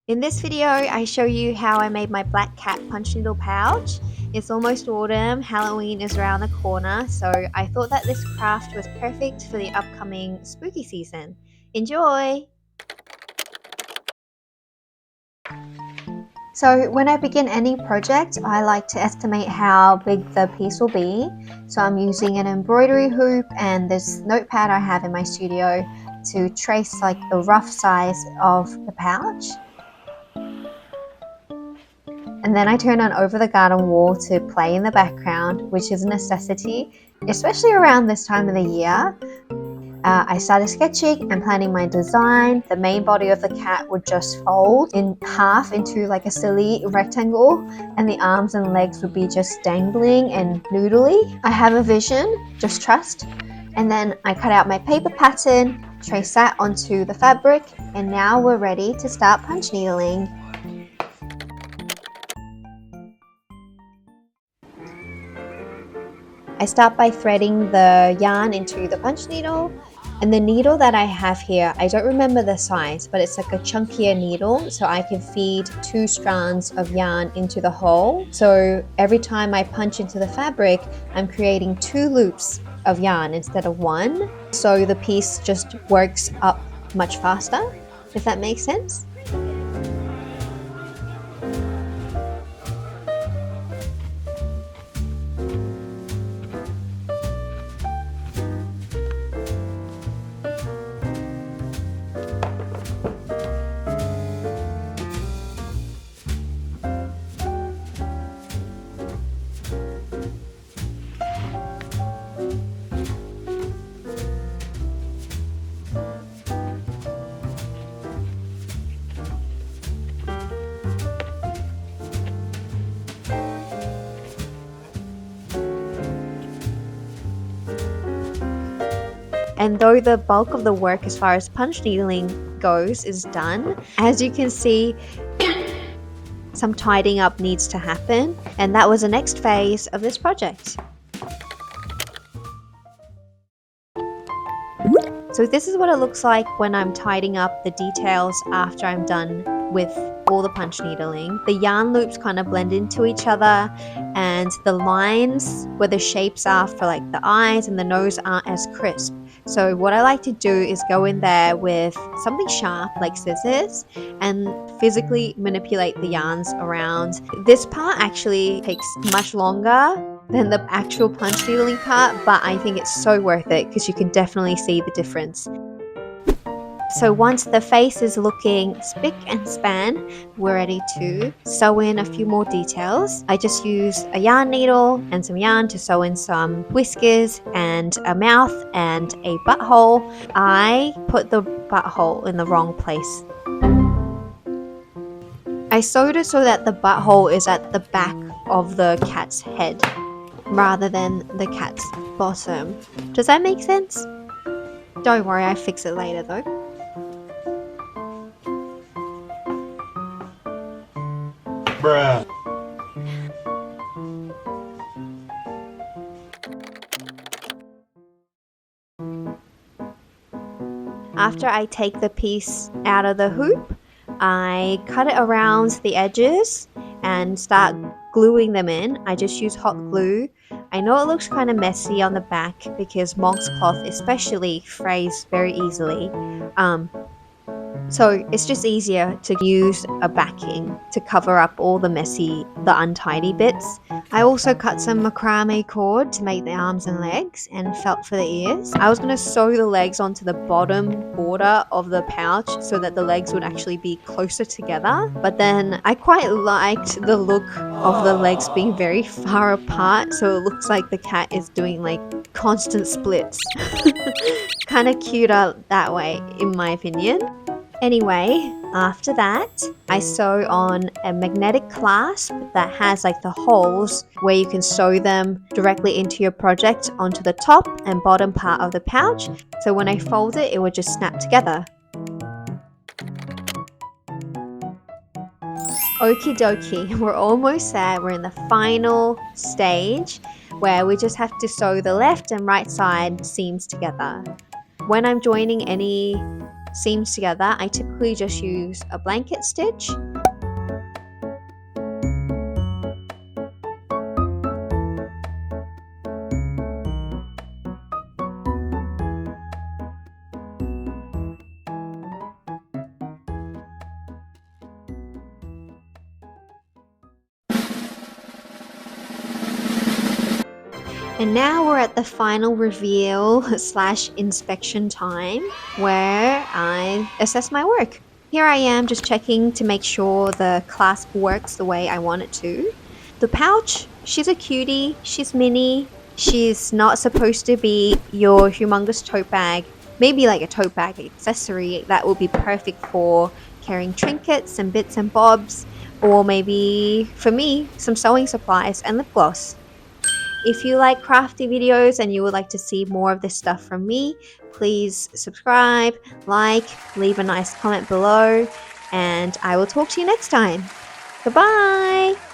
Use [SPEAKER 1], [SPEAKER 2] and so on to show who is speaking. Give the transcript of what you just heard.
[SPEAKER 1] In this video, I show you how I made my black cat punch needle pouch. It's almost autumn, Halloween is around the corner, so I thought that this craft was perfect for the upcoming spooky season. Enjoy! So when I begin any project, I like to estimate how big the piece will be. So I'm using an embroidery hoop and this notepad I have in my studio to trace like the rough size of the pouch. And then I turn on Over the Garden Wall to play in the background, which is a necessity, especially around this time of the year. I started sketching and planning my design. The main body of the cat would just fold in half into like a silly rectangle, and the arms and legs would be just dangling and noodly. I have a vision, just trust. And then I cut out my paper pattern, trace that onto the fabric, and now we're ready to start punch needling. I start by threading the yarn into the punch needle, and the needle that I have here, I don't remember the size, but it's like a chunkier needle, so I can feed 2 strands of yarn into the hole. So every time I punch into the fabric, I'm creating 2 loops of yarn instead of 1, so the piece just works up much faster, if that makes sense. And though the bulk of the work as far as punch needling goes is done, as you can see, some tidying up needs to happen, and that was the next phase of this project. So this is what it looks like when I'm tidying up the details after I'm done with all the punch needling. The yarn loops kind of blend into each other, and the lines where the shapes are for like the eyes and the nose aren't as crisp. So what I like to do is go in there with something sharp like scissors and physically manipulate the yarns around. This part actually takes much longer than the actual punch needling part, but I think it's so worth it because you can definitely see the difference. So once the face is looking spick and span, we're ready to sew in a few more details. I just use a yarn needle and some yarn to sew in some whiskers and a mouth and a butthole. I put the butthole in the wrong place. I sewed it so that the butthole is at the back of the cat's head rather than the cat's bottom. Does that make sense? Don't worry, I fix it later though.
[SPEAKER 2] Bruh.
[SPEAKER 1] After I take the piece out of the hoop, I cut it around the edges and start gluing them in. I just use hot glue. I know it looks kind of messy on the back because monk's cloth especially frays very easily. So it's just easier to use a backing to cover up all the untidy bits. I also cut some macrame cord to make the arms and legs and felt for the ears. I was going to sew the legs onto the bottom border of the pouch so that the legs would actually be closer together. But then I quite liked the look of the legs being very far apart, so it looks like the cat is doing like constant splits. Kind of cuter that way in my opinion. Anyway, after that, I sew on a magnetic clasp that has like the holes where you can sew them directly into your project onto the top and bottom part of the pouch. So when I fold it, it would just snap together. Okie dokie, we're almost there. We're in the final stage where we just have to sew the left and right side seams together. When I'm joining any seams together, I typically just use a blanket stitch. And now we're at the final reveal / inspection time where I assess my work. Here I am just checking to make sure the clasp works the way I want it to. The pouch, she's a cutie, she's mini, she's not supposed to be your humongous tote bag. Maybe like a tote bag accessory that will be perfect for carrying trinkets and bits and bobs, or maybe for me, some sewing supplies and lip gloss. If you like crafty videos and you would like to see more of this stuff from me, please subscribe, like, leave a nice comment below, and I will talk to you next time. Goodbye!